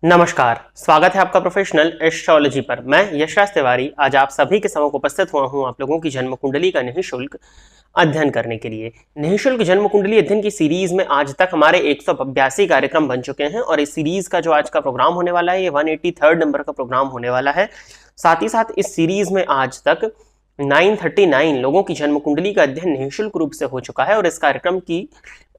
नमस्कार, स्वागत है आपका प्रोफेशनल एस्ट्रोलॉजी पर। मैं यशराज तिवारी आज आप सभी के समक्ष उपस्थित हुआ हूं आप लोगों की जन्म कुंडली का निःशुल्क अध्ययन करने के लिए। निःशुल्क जन्म कुंडली अध्ययन की सीरीज में आज तक हमारे 182 कार्यक्रम बन चुके हैं और इस सीरीज का जो आज का प्रोग्राम होने वाला है ये 183rd नंबर का प्रोग्राम होने वाला है। साथ ही साथ इस सीरीज में आज तक 939 लोगों की जन्म कुंडली का अध्ययन निःशुल्क रूप से हो चुका है और इस कार्यक्रम की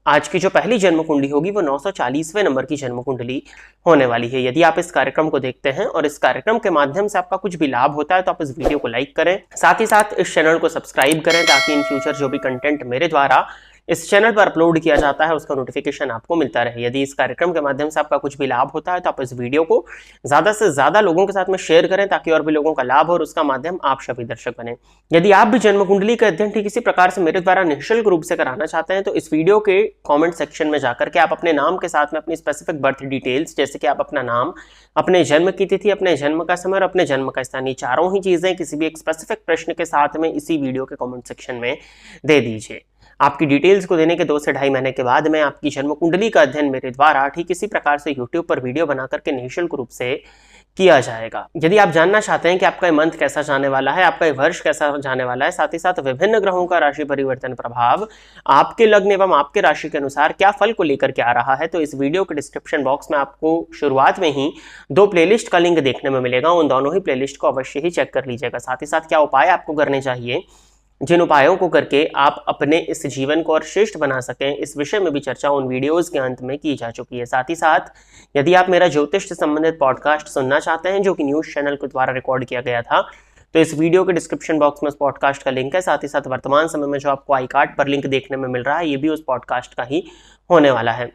आज की जो पहली जन्म कुंडली होगी वो 940वें नंबर की जन्म कुंडली होने वाली है। यदि आप इस कार्यक्रम को देखते हैं और इस कार्यक्रम के माध्यम से आपका कुछ भी लाभ होता है तो आप इस वीडियो को लाइक करें, साथ ही साथ इस चैनल को सब्सक्राइब करें ताकि इन फ्यूचर जो भी कंटेंट मेरे द्वारा इस चैनल पर अपलोड किया जाता है उसका नोटिफिकेशन आपको मिलता रहे। यदि इस कार्यक्रम के माध्यम से आपका कुछ भी लाभ होता है तो आप इस वीडियो को ज्यादा से ज्यादा लोगों के साथ में शेयर करें ताकि और भी लोगों का लाभ हो और उसका माध्यम आप सभी दर्शक बने। यदि आप भी जन्म कुंडली का अध्ययन ठीक इसी प्रकार से मेरे द्वारा निःशुल्क रूप से कराना चाहते हैं तो इस वीडियो के कॉमेंट सेक्शन में जाकर के आप अपने नाम के साथ में अपनी स्पेसिफिक बर्थ डिटेल्स जैसे कि आप अपना नाम, अपने जन्म की तिथि, अपने जन्म का समय और अपने जन्म का स्थान, ये चारों ही चीजें किसी भी एक स्पेसिफिक प्रश्न के साथ में इसी वीडियो के कमेंट सेक्शन में दे दीजिए। आपकी डिटेल्स को देने के 2 से ढाई महीने के बाद में आपकी जन्म कुंडली का अध्ययन मेरे द्वारा ठीक इसी प्रकार से यूट्यूब पर वीडियो बना करके निःशुल्क रूप से किया जाएगा। यदि आप जानना चाहते हैं कि आपका मंथ कैसा जाने वाला है, आपका वर्ष कैसा जाने वाला है, साथ ही साथ विभिन्न ग्रहों का राशि परिवर्तन प्रभाव आपके लग्न एवं आपके राशि के अनुसार क्या फल को लेकर के आ रहा है, तो इस वीडियो के डिस्क्रिप्शन बॉक्स में आपको शुरुआत में ही 2 प्लेलिस्ट का लिंक देखने में मिलेगा। उन दोनों ही प्लेलिस्ट को अवश्य ही चेक कर लीजिएगा। साथ ही साथ क्या उपाय आपको करने चाहिए, जिन उपायों को करके आप अपने इस जीवन को और श्रेष्ठ बना सकें, इस विषय में भी चर्चा उन वीडियोस के अंत में की जा चुकी है। साथ ही साथ यदि आप मेरा ज्योतिष से संबंधित पॉडकास्ट सुनना चाहते हैं जो कि न्यूज चैनल के द्वारा रिकॉर्ड किया गया था तो इस वीडियो के डिस्क्रिप्शन बॉक्स में उस पॉडकास्ट का लिंक है। साथ ही साथ वर्तमान समय में जो आपको आई कार्ड पर लिंक देखने में मिल रहा है ये भी उस पॉडकास्ट का ही होने वाला है।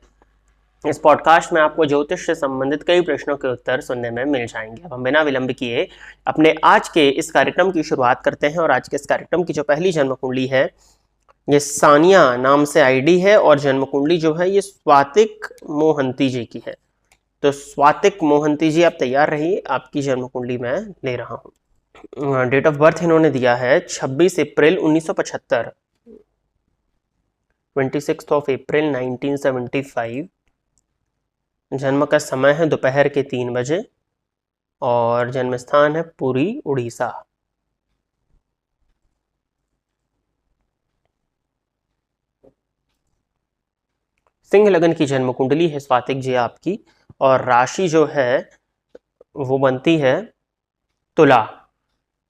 इस पॉडकास्ट में आपको ज्योतिष से संबंधित कई प्रश्नों के उत्तर सुनने में मिल जाएंगे। अब हम बिना विलंब किए अपने आज के इस कार्यक्रम की शुरुआत करते हैं और आज के इस कार्यक्रम की जो पहली जन्म कुंडली है ये सानिया नाम से आईडी है और जन्म कुंडली जो है ये स्वातिक मोहंती जी की है। तो स्वातिक मोहंती जी आप तैयार रहिए, आपकी जन्म कुंडली मैं ले रहा हूँ। डेट ऑफ बर्थ इन्होंने दिया है 26 अप्रैल 1975, 26 अप्रैल 1975। जन्म का समय है दोपहर के 3 बजे और जन्म स्थान है पुरी, उड़ीसा। सिंह लगन की जन्म कुंडली है स्वातिक जी आपकी और राशि जो है वो बनती है तुला।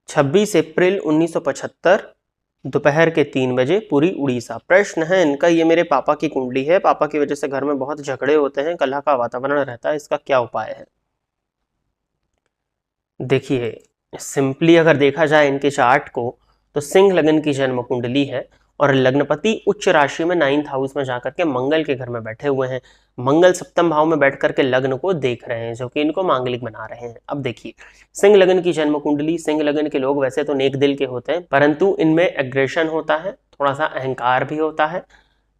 26 अप्रैल 1975 दोपहर के 3 बजे, पुरी, उड़ीसा। प्रश्न है इनका, ये मेरे पापा की कुंडली है, पापा की वजह से घर में बहुत झगड़े होते हैं, कलह का वातावरण रहता है, इसका क्या उपाय है। देखिए सिंपली अगर देखा जाए इनके चार्ट को तो सिंह लगन की जन्म कुंडली है और लग्नपति उच्च राशि में 9th हाउस में जाकर के मंगल के घर में बैठे हुए हैं। मंगल सप्तम भाव में बैठ करके लग्न को देख रहे हैं जो कि इनको मांगलिक बना रहे हैं। अब देखिए सिंह लगन की जन्म कुंडली, सिंह लगन के लोग वैसे तो नेक दिल के होते हैं परंतु इनमें एग्रेशन होता है, थोड़ा सा अहंकार भी होता है,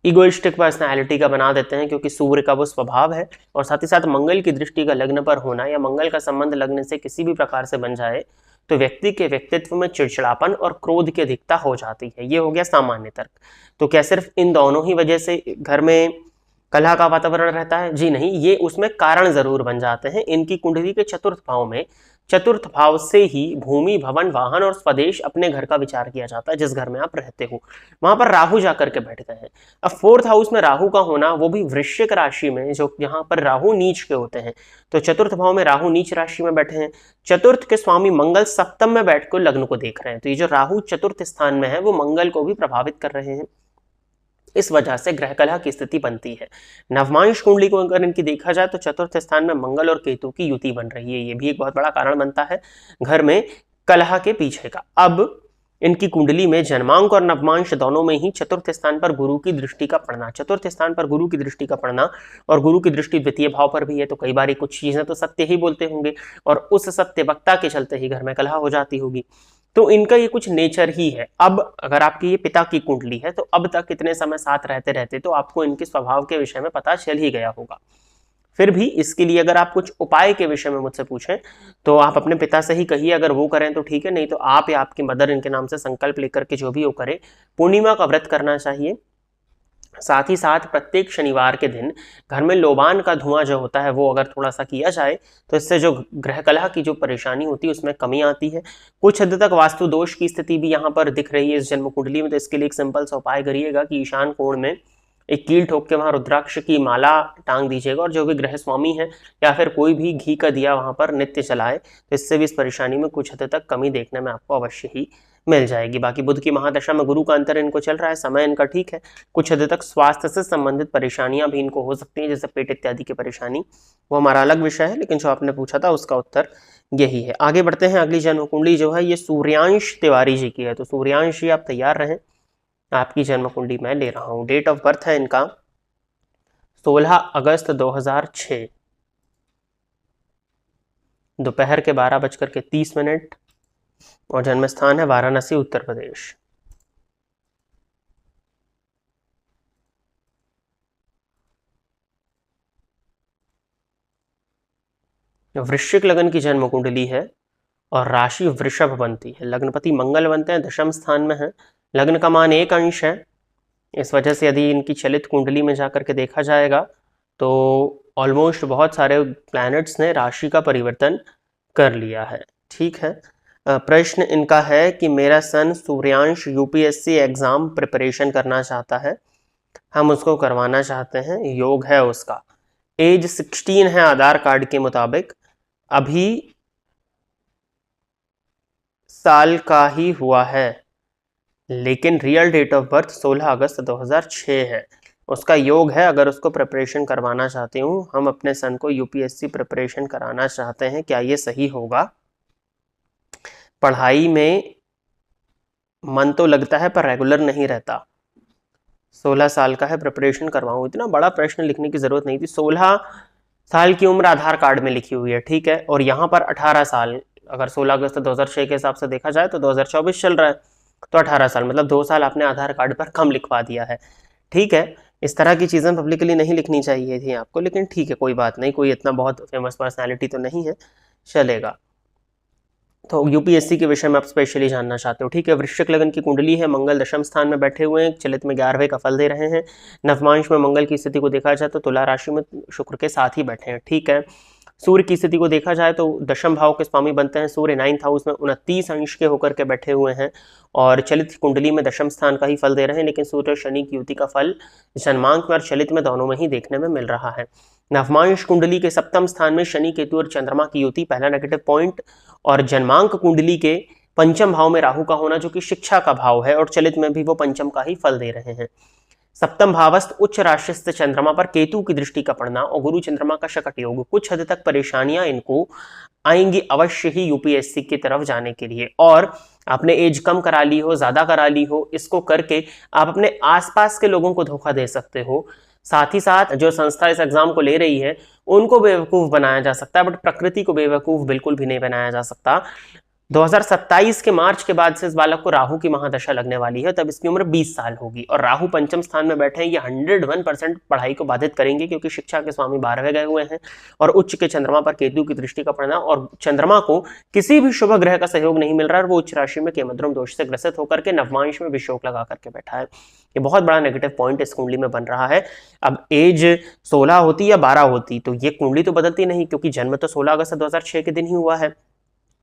इगोइस्टिक पर्सनैलिटी का बना देते हैं क्योंकि सूर्य का वो स्वभाव है। और साथ ही साथ मंगल की दृष्टि का लग्न पर होना या मंगल का संबंध लग्न से किसी भी प्रकार से बन जाए तो व्यक्ति के व्यक्तित्व में चिड़चिड़ापन और क्रोध की अधिकता हो जाती है। ये हो गया सामान्य तर्क। तो क्या सिर्फ इन दोनों ही वजह से घर में कलह का वातावरण रहता है? जी नहीं, ये उसमें कारण जरूर बन जाते हैं। इनकी कुंडली के चतुर्थ भाव में, चतुर्थ भाव से ही भूमि, भवन, वाहन और स्वदेश अपने घर का विचार किया जाता है। जिस घर में आप रहते हो वहां पर राहु जाकर के बैठ गए हैं। अब 4th हाउस में राहु का होना, वो भी वृश्चिक राशि में, जो यहाँ पर राहु नीच के होते हैं। तो चतुर्थ भाव में राहु नीच राशि में बैठे हैं। चतुर्थ के स्वामी मंगल सप्तम में बैठकर लग्न को देख रहे हैं। तो ये जो राहु चतुर्थ स्थान में है वो मंगल को भी प्रभावित कर रहे हैं। इस वजह से ग्रह कलह की स्थिति बनती है। नवमांश कुंडली को अगर इनकी देखा जाए तो चतुर्थ स्थान में मंगल और केतु की युति बन रही है। ये भी एक बहुत बड़ा कारण बनता है घर में कलह के पीछे का। अब इनकी कुंडली में जन्मांक और नवमांश दोनों में ही चतुर्थ स्थान पर गुरु की दृष्टि का पड़ना, चतुर्थ स्थान पर गुरु की दृष्टि का पड़ना और गुरु की दृष्टि द्वितीय भाव पर भी है। तो कई बार कुछ चीजें तो सत्य ही बोलते होंगे और उस सत्य वक्ता के चलते ही घर में कलह हो जाती होगी। तो इनका ये कुछ नेचर ही है। अब अगर आपकी ये पिता की कुंडली है तो अब तक इतने समय साथ रहते रहते तो आपको इनके स्वभाव के विषय में पता चल ही गया होगा। फिर भी इसके लिए अगर आप कुछ उपाय के विषय में मुझसे पूछें तो आप अपने पिता से ही कहिए, अगर वो करें तो ठीक है, नहीं तो आप या आपकी मदर इनके नाम से संकल्प लेकर के जो भी वो करें। पूर्णिमा का व्रत करना चाहिए साथ ही साथ प्रत्येक शनिवार के दिन घर में लोबान का धुआं जो होता है वो अगर थोड़ा सा किया जाए तो इससे जो ग्रह कलह की जो परेशानी होती है उसमें कमी आती है। कुछ हद तक वास्तु दोष की स्थिति भी यहाँ पर दिख रही है इस जन्म कुंडली में, तो इसके लिए एक सिंपल सा उपाय करिएगा कि ईशान कोण में एक कील ठोक के वहां रुद्राक्ष की माला टांग दीजिएगा, और जो भी ग्रह स्वामी है या फिर कोई भी घी का दिया वहां पर नित्य चलाए, तो इससे भी इस परेशानी में कुछ हद तक कमी देखने में आपको अवश्य ही मिल जाएगी। बाकी बुध की महादशा में गुरु का अंतर इनको चल रहा है, समय इनका ठीक है। कुछ हद तक स्वास्थ्य से संबंधित परेशानियां भी इनको हो सकती हैं, जैसे पेट इत्यादि की परेशानी, वो हमारा अलग विषय है, लेकिन जो आपने पूछा था उसका उत्तर यही है। आगे बढ़ते हैं। अगली जन्म कुंडली जो है ये सूर्यांश तिवारी जी की है, तो सूर्यांश जी आप तैयार रहें, आपकी जन्म कुंडली मैं ले रहा हूं। डेट ऑफ बर्थ है इनका 16 अगस्त 2006, दोपहर के 12:30, और जन्म स्थान है वाराणसी, उत्तर प्रदेश। वृश्चिक लगन की जन्म कुंडली है और राशि वृषभ बनती है। लग्नपति मंगल बनते हैं, दशम स्थान में है। लग्न का मान 1 अंश है, इस वजह से यदि इनकी चलित कुंडली में जाकर के देखा जाएगा तो ऑलमोस्ट बहुत सारे प्लैनेट्स ने राशि का परिवर्तन कर लिया है। ठीक है। प्रश्न इनका है कि मेरा सन सूर्यांश यूपीएससी एग्जाम प्रिपरेशन करना चाहता है, हम उसको करवाना चाहते हैं, योग है उसका, एज 16 है आधार कार्ड के मुताबिक, अभी साल का ही हुआ है, लेकिन रियल डेट ऑफ बर्थ 16 अगस्त 2006 है। उसका योग है, अगर उसको प्रिपरेशन करवाना चाहते हूँ, हम अपने सन को यूपीएससी प्रिपरेशन कराना चाहते हैं, क्या ये सही होगा? पढ़ाई में मन तो लगता है पर रेगुलर नहीं रहता, 16 साल का है, प्रिपरेशन करवाऊँ? इतना बड़ा प्रश्न लिखने की जरूरत नहीं थी। 16 साल की उम्र आधार कार्ड में लिखी हुई है, ठीक है, और यहाँ पर 18 साल, अगर 16 अगस्त 2006 के हिसाब से देखा जाए तो 2024 चल रहा है, तो 18 साल मतलब 2 साल आपने आधार कार्ड पर कम लिखवा दिया है। ठीक है, इस तरह की चीज़ें पब्लिकली नहीं लिखनी चाहिए थी आपको, लेकिन ठीक है, कोई बात नहीं, कोई इतना बहुत फेमस पर्सनैलिटी तो नहीं है, चलेगा। तो यूपीएससी के विषय में आप स्पेशली जानना चाहते हो, ठीक है। वृश्चिक लगन की कुंडली है, मंगल दशम स्थान में बैठे हुए हैं, चलित में 11वें का फल दे रहे हैं। नवमांश में मंगल की स्थिति को देखा जाए तो तुला राशि में शुक्र के साथ ही बैठे हैं, ठीक है। सूर्य की स्थिति को देखा जाए तो दशम भाव के स्वामी बनते हैं सूर्य, 9th हाउस में 29 अंश के होकर के बैठे हुए हैं, और चलित कुंडली में दशम स्थान का ही फल दे रहे हैं, लेकिन सूर्य शनि की युति का फल जन्मांक में और चलित में दोनों में ही देखने में मिल रहा है। नवमांश कुंडली के सप्तम स्थान में शनि, केतु और चंद्रमा की युति, पहला नेगेटिव पॉइंट, और जन्मांक कुंडली के पंचम भाव में राहु का होना, जो कि शिक्षा का भाव है, और चलित में भी वो पंचम का ही फल दे रहे हैं। सप्तम भावस्थ उच्च राशिस्थ चंद्रमा पर केतु की दृष्टि का पड़ना और गुरु चंद्रमा का शकट योग, कुछ हद तक परेशानियां इनको आएंगी अवश्य ही यूपीएससी की तरफ जाने के लिए। और आपने एज कम करा ली हो, ज्यादा करा ली हो, इसको करके आप अपने आसपास के लोगों को धोखा दे सकते हो। साथ ही साथ जो संस्था इस एग्जाम को ले रही है उनको बेवकूफ बनाया जा सकता है, बट प्रकृति को बेवकूफ बिल्कुल भी नहीं बनाया जा सकता। 2027 के मार्च के बाद से इस बालक को राहु की महादशा लगने वाली है, तब इसकी उम्र 20 साल होगी, और राहु पंचम स्थान में बैठे हैं, ये 101% पढ़ाई को बाधित करेंगे, क्योंकि शिक्षा के स्वामी 12वें गए हुए हैं, और उच्च के चंद्रमा पर केतु की दृष्टि का पड़ना, और चंद्रमा को किसी भी शुभ ग्रह का सहयोग नहीं मिल रहा है, वो उच्च राशि में केमद्रम दोष से ग्रसित होकर के नवमांश में विषोक लगा करके बैठा है। ये बहुत बड़ा नेगेटिव पॉइंट इस कुंडली में बन रहा है। अब एज 16 होती या 12 होती तो ये कुंडली तो बदलती नहीं, क्योंकि जन्म तो 16 अगस्त 2006 के दिन ही हुआ है।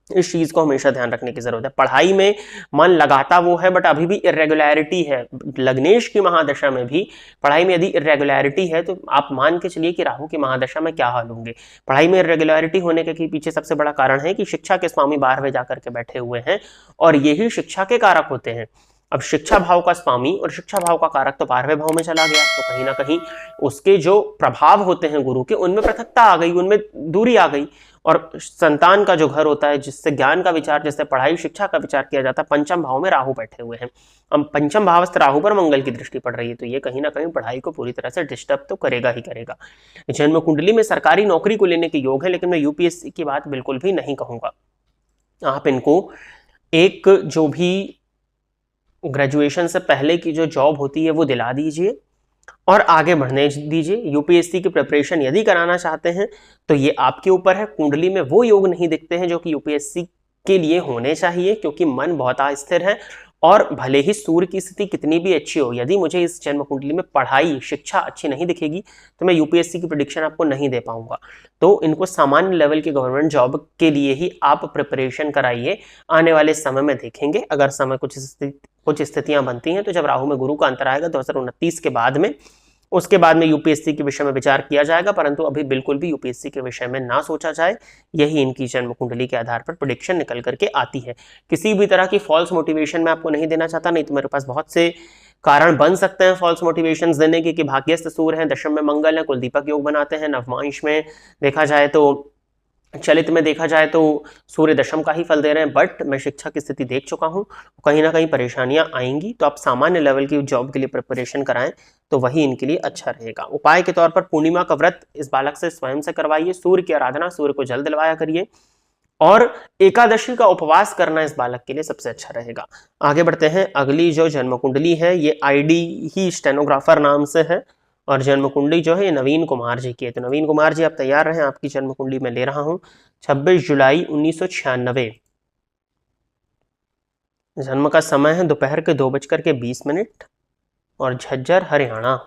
इस चीज को हमेशा ध्यान रखने की जरूरत है। पढ़ाई में मन लगाता वो है, बट अभी भी इरेगुलरिटी है। लग्नेश की महादशा में भी पढ़ाई में यदि इरेगुलरिटी है तो आप मान के चलिए कि राहु की महादशा में क्या हाल होंगे। पढ़ाई में इरेगुलरिटी होने के पीछे सबसे बड़ा कारण है कि शिक्षा के स्वामी 12वें जाकर के बैठे हुए हैं, और यही शिक्षा के कारक होते हैं। अब शिक्षा भाव का स्वामी और शिक्षा भाव का कारक तो 12वें भाव में चला गया, तो कहीं ना कहीं उसके जो प्रभाव होते हैं गुरु के, उनमें पृथकता आ गई, उनमें दूरी आ गई। और संतान का जो घर होता है, जिससे ज्ञान का विचार, जिससे पढ़ाई शिक्षा का विचार किया जाता है, पंचम भाव में राहु बैठे हुए हैं। अब पंचम भावस्थ राहु पर मंगल की दृष्टि पड़ रही है, तो ये कहीं ना कहीं पढ़ाई को पूरी तरह से डिस्टर्ब तो करेगा ही करेगा। जन्म कुंडली में सरकारी नौकरी को लेने के योग है, लेकिन मैं यूपीएससी की बात बिल्कुल भी नहीं कहूंगा। आप इनको एक जो भी ग्रेजुएशन से पहले की जो जॉब होती है वो दिला दीजिए और आगे बढ़ने दीजिए। यूपीएससी की प्रिपरेशन यदि कराना चाहते हैं तो ये आपके ऊपर है। कुंडली में वो योग नहीं दिखते हैं जो कि यूपीएससी के लिए होने चाहिए, क्योंकि मन बहुत अस्थिर है और भले ही सूर्य की स्थिति कितनी भी अच्छी हो, यदि मुझे इस जन्म कुंडली में पढ़ाई शिक्षा अच्छी नहीं दिखेगी तो मैं यूपीएससी की प्रेडिक्शन आपको नहीं दे पाऊंगा। तो इनको सामान्य लेवल की गवर्नमेंट जॉब के लिए ही आप प्रिपरेशन कराइए। आने वाले समय में देखेंगे, अगर समय कुछ स्थितियां बनती हैं तो जब राहु में गुरु का अंतर आएगा 2029 के बाद में, उसके बाद में यूपीएससी के विषय में विचार किया जाएगा, परंतु अभी बिल्कुल भी यूपीएससी के विषय में ना सोचा जाए। यही इनकी जन्म कुंडली के आधार पर प्रेडिक्शन निकल करके आती है। किसी भी तरह की फॉल्स मोटिवेशन मैं आपको नहीं देना चाहता, नहीं तो मेरे पास बहुत से कारण बन सकते हैं फॉल्स मोटिवेशंस देने के कि भाग्यस्थ सूर्य है, दशम में मंगल है, कुल दीपक योग बनाते हैं, नवमांश में देखा जाए तो, चलित में देखा जाए तो सूर्य दशम का ही फल दे रहे हैं। बट मैं शिक्षा की स्थिति देख चुका हूं, कहीं ना कहीं परेशानियां आएंगी, तो आप सामान्य लेवल की जॉब के लिए प्रिपरेशन कराएं तो वही इनके लिए अच्छा रहेगा। उपाय के तौर पर पूर्णिमा का व्रत इस बालक से स्वयं से करवाइए, सूर्य की आराधना, सूर्य को जल दिलवाया करिए, और एकादशी का उपवास करना इस बालक के लिए सबसे अच्छा रहेगा। आगे बढ़ते हैं। अगली जो जन्म कुंडली है ये आईडी ही स्टेनोग्राफर नाम से है, और जन्म कुंडली जो है ये नवीन कुमार जी की है। तो नवीन कुमार जी आप तैयार रहें, आपकी जन्म कुंडली में ले रहा हूं। 26 जुलाई 1996 जन्म का समय है दोपहर के 2:20 और झज्जर हरियाणा।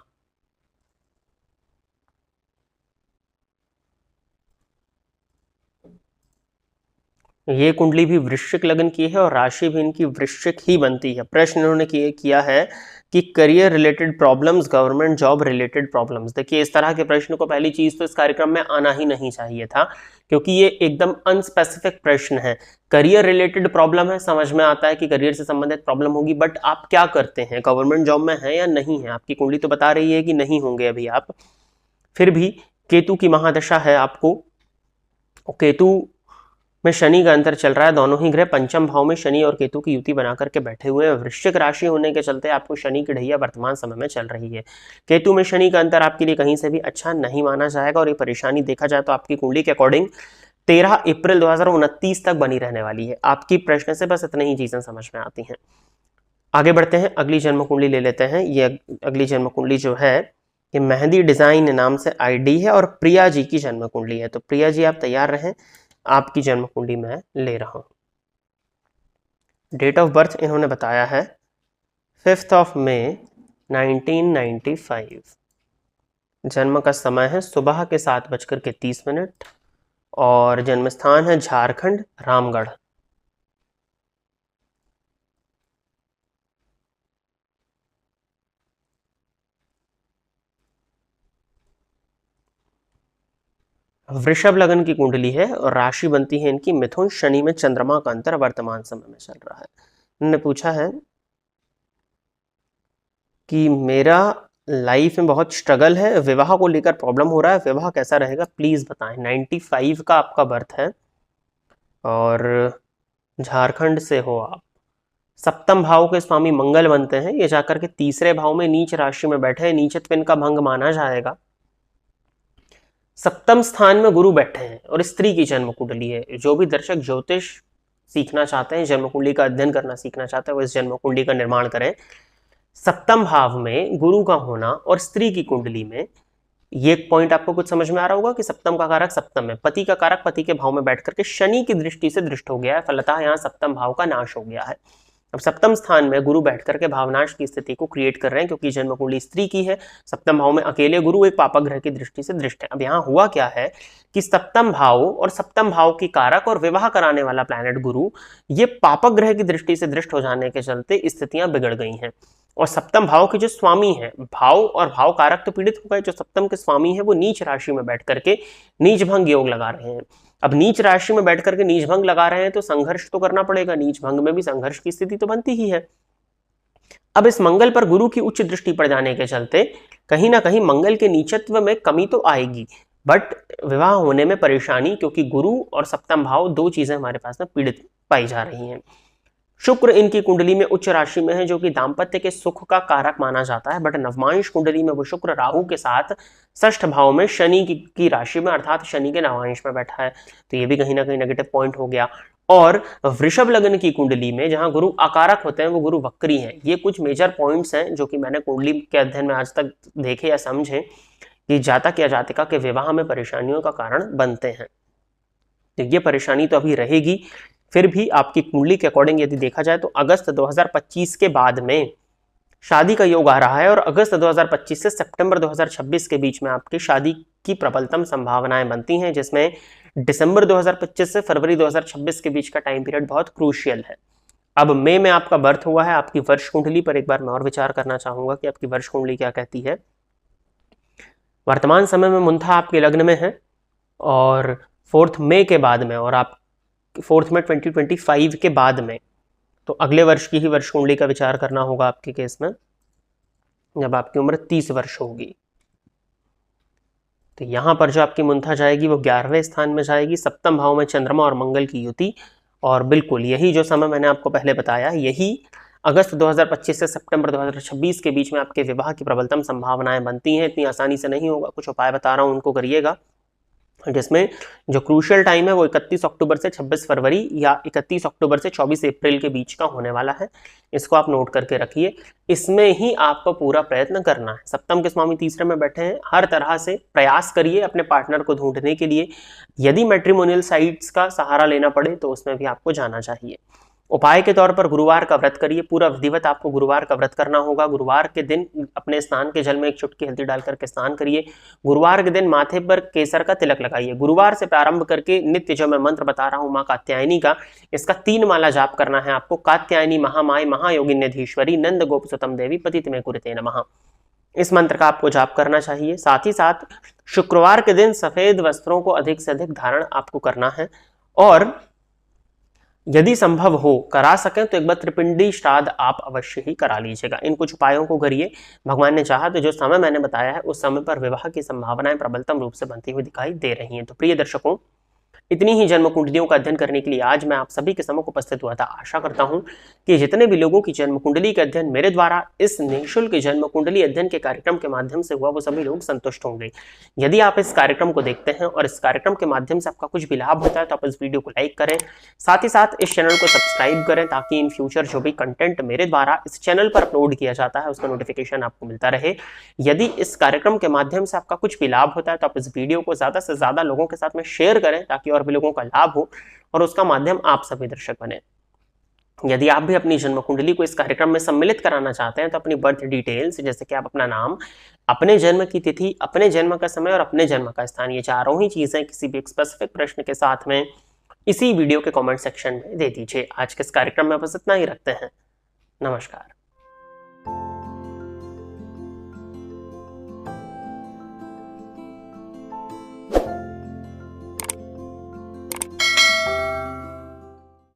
ये कुंडली भी वृश्चिक लग्न की है और राशि भी इनकी वृश्चिक ही बनती है। प्रश्न इन्होंने किया है कि career related problems, government job related problems. देखिए इस तरह के प्रश्न को पहली चीज तो इस कार्यक्रम में आना ही नहीं चाहिए था, क्योंकि ये एकदम अनस्पेसिफिक प्रश्न है। करियर रिलेटेड प्रॉब्लम है, समझ में आता है कि करियर से संबंधित प्रॉब्लम होगी, बट आप क्या करते हैं, गवर्नमेंट जॉब में है या नहीं है? आपकी कुंडली तो बता रही है कि नहीं होंगे अभी आप। फिर भी केतु की महादशा है आपको, केतु में शनि का अंतर चल रहा है, दोनों ही ग्रह पंचम भाव में शनि और केतु की युति बना करके बैठे हुए हैं। वृश्चिक राशि होने के चलते आपको शनि की ढैया वर्तमान समय में चल रही है। केतु में शनि का अंतर आपके लिए कहीं से भी अच्छा नहीं माना जाएगा, और ये परेशानी देखा जाए तो आपकी कुंडली के अकॉर्डिंग 13 अप्रैल 2029 तक बनी रहने वाली है। आपकी प्रश्न से बस इतनी ही चीजें समझ में आती हैं। आगे बढ़ते हैं, अगली जन्म कुंडली ले लेते हैं। ये अगली जन्म कुंडली जो है ये मेहंदी डिजाइन नाम से आईडी है और प्रिया जी की जन्म कुंडली है। तो प्रिया जी आप तैयार रहें, आपकी जन्म कुंडली मैं ले रहा हूं। डेट ऑफ बर्थ इन्होंने बताया है 5 मई 1995। जन्म का समय है सुबह के 7:30 और जन्म स्थान है झारखंड, रामगढ़। वृषभ लग्न की कुंडली है और राशि बनती है इनकी मिथुन। शनि में चंद्रमा का अंतर वर्तमान समय में चल रहा है। इन्होंने पूछा है कि मेरा लाइफ में बहुत स्ट्रगल है, विवाह को लेकर प्रॉब्लम हो रहा है, विवाह कैसा रहेगा प्लीज बताएं। 95 का आपका बर्थ है और झारखंड से हो आप। सप्तम भाव के स्वामी मंगल बनते हैं, ये जाकर के तीसरे भाव में नीच राशि में बैठे हैं, नीचत्व इनका भंग माना जाएगा। सप्तम स्थान में गुरु बैठे हैं और स्त्री की जन्म कुंडली है। जो भी दर्शक ज्योतिष सीखना चाहते हैं, जन्म कुंडली का अध्ययन करना सीखना चाहते हैं, वो इस जन्म कुंडली का निर्माण करें। सप्तम भाव में गुरु का होना और स्त्री की कुंडली में, ये पॉइंट आपको कुछ समझ में आ रहा होगा कि सप्तम का कारक सप्तम है, पति का कारक पति के भाव में बैठ करके शनि की दृष्टि से दृष्ट हो गया है, फलतः यहाँ सप्तम भाव का नाश हो गया है। अब सप्तम स्थान में गुरु बैठ करके भावनाश की स्थिति को क्रिएट कर रहे हैं, क्योंकि जन्म कुंडली स्त्री की है। सप्तम भाव में अकेले गुरु एक पापक ग्रह की दृष्टि से दृष्ट है। अब यहाँ हुआ क्या है कि सप्तम भाव और सप्तम भाव की कारक और विवाह कराने वाला प्लैनेट गुरु, ये पापक ग्रह की दृष्टि से दृष्ट हो जाने के चलते स्थितियां बिगड़ गई हैं। और सप्तम भाव के जो स्वामी है, भाव और भाव कारक तो पीड़ित हो गए, जो सप्तम के स्वामी है वो नीच राशि में बैठ करके नीच भंग योग लगा रहे हैं। अब नीच राशि में बैठ करके नीच भंग लगा रहे हैं तो संघर्ष तो करना पड़ेगा, नीच भंग में भी संघर्ष की स्थिति तो बनती ही है। अब इस मंगल पर गुरु की उच्च दृष्टि पड़ जाने के चलते कहीं ना कहीं मंगल के नीचत्व में कमी तो आएगी, बट विवाह होने में परेशानी, क्योंकि गुरु और सप्तम भाव दो चीजें हमारे पास में पीड़ित पाई जा रही हैं। शुक्र इनकी कुंडली में उच्च राशि में है, जो कि दाम्पत्य के सुख का कारक माना जाता है, बट नवमांश कुंडली में वो शुक्र राहु के साथ षष्ठ भाव में शनि की राशि में अर्थात शनि के नवांश में बैठा है, तो ये भी कहीं ना कहीं नेगेटिव पॉइंट हो गया। और वृषभ लग्न की कुंडली में जहां गुरु अकारक होते हैं वो गुरु वक्री हैं। ये कुछ मेजर पॉइंट्स हैं जो कि मैंने कुंडली के अध्ययन में आज तक देखे या समझे कि जातक या जातिका के विवाह में परेशानियों का कारण बनते हैं। तो ये परेशानी तो अभी रहेगी, फिर भी आपकी कुंडली के अकॉर्डिंग यदि देखा जाए तो अगस्त 2025 के बाद में शादी का योग आ रहा है और अगस्त 2025 से सितंबर 2026 के बीच में आपकी शादी की प्रबलतम संभावनाएं बनती हैं, जिसमें दिसंबर 2025 से फरवरी 2026 के बीच का टाइम पीरियड बहुत क्रूशियल है। अब मई में आपका बर्थ हुआ है, आपकी वर्ष कुंडली पर एक बार मैं और विचार करना चाहूंगा कि आपकी वर्ष कुंडली क्या कहती है। वर्तमान समय में मुंथा आपके लग्न में है और 4 मई के बाद में और आप 4 मई 2025 के बाद में, तो अगले वर्ष की ही वर्ष कुंडली का विचार करना होगा आपके केस में, जब आपकी उम्र 30 वर्ष होगी। तो यहां पर जो आपकी मुंथा जाएगी वो 11वें स्थान में जाएगी, सप्तम भाव में चंद्रमा और मंगल की युति। और बिल्कुल यही जो समय मैंने आपको पहले बताया, यही अगस्त 2025 से सितंबर 2026 के बीच में आपके विवाह की प्रबलतम संभावनाएं बनती हैं। इतनी आसानी से नहीं होगा, कुछ उपाय बता रहा हूं उनको करिएगा, जिसमें जो क्रूशियल टाइम है वो 31 अक्टूबर से 26 फरवरी या 31 अक्टूबर से 24 अप्रैल के बीच का होने वाला है। इसको आप नोट करके रखिए, इसमें ही आपको पूरा प्रयत्न करना है। सप्तम के स्वामी तीसरे में बैठे हैं, हर तरह से प्रयास करिए अपने पार्टनर को ढूंढने के लिए। यदि मैट्रिमोनियल साइट्स का सहारा लेना पड़े तो उसमें भी आपको जाना चाहिए। उपाय के तौर पर गुरुवार का व्रत करिए, पूरा विधिवत आपको गुरुवार का व्रत करना होगा। गुरुवार के दिन अपने स्नान के जल में एक चुटकी हल्दी डाल करके स्नान करिए। गुरुवार के दिन माथे पर केसर का तिलक लगाइए। गुरुवार से प्रारंभ करके नित्य जो मैं मंत्र बता रहा हूं मां कात्यायनी का, इसका 3 माला जाप करना है आपको। कात्यायनी महामाय महायोगिन्यधीश्वरी नंद गोप सुतम देवी पतित में कुरुते नमः, इस मंत्र का आपको जाप करना चाहिए। साथ ही साथ शुक्रवार के दिन सफेद वस्त्रों को अधिक से अधिक धारण आपको करना है और यदि संभव हो करा सकें तो एक बार त्रिपिंडी श्राद्ध आप अवश्य ही करा लीजिएगा। इन कुछ उपायों को करिए, भगवान ने चाहा तो जो समय मैंने बताया है उस समय पर विवाह की संभावनाएं प्रबलतम रूप से बनती हुई दिखाई दे रही हैं। तो प्रिय दर्शकों, इतनी ही जन्म कुंडलियों का अध्ययन करने के लिए आज मैं आप सभी के सम्मुख उपस्थित हुआ था। आशा करता हूं कि जितने भी लोगों की जन्म कुंडली का अध्ययन मेरे द्वारा इस निःशुल्क जन्म कुंडली अध्ययन के कार्यक्रम के माध्यम से हुआ, वो सभी लोग संतुष्ट होंगे। यदि आप इस कार्यक्रम को देखते हैं और इस कार्यक्रम के माध्यम से आपका कुछ भी लाभ होता है तो आप इस वीडियो को लाइक करें, साथ ही साथ इस चैनल को सब्सक्राइब करें, ताकि इन फ्यूचर जो भी कंटेंट मेरे द्वारा इस चैनल पर अपलोड किया जाता है उसका नोटिफिकेशन आपको मिलता रहे। यदि इस कार्यक्रम के माध्यम से आपका कुछ भी लाभ होता है तो आप इस वीडियो को ज्यादा से ज्यादा लोगों के साथ में शेयर करें, ताकि और भी लोगों का लाभ हो और उसका माध्यम आप सभी दर्शक बने। यदि आप भी अपनी जन्म कुंडली को इस कार्यक्रम में सम्मिलित कराना चाहते हैं तो अपनी बर्थ डिटेल्स, जैसे कि आप अपना नाम, अपने जन्म की तिथि, अपने जन्म का समय और अपने जन्म का स्थान, ये चारों ही चीजें किसी भी स्पेसिफिक प्रश्न के साथ में इसी वीडियो के कमेंट सेक्शन में दे दीजिए। आज के इस कार्यक्रम में बस इतना ही रखते हैं। नमस्कार।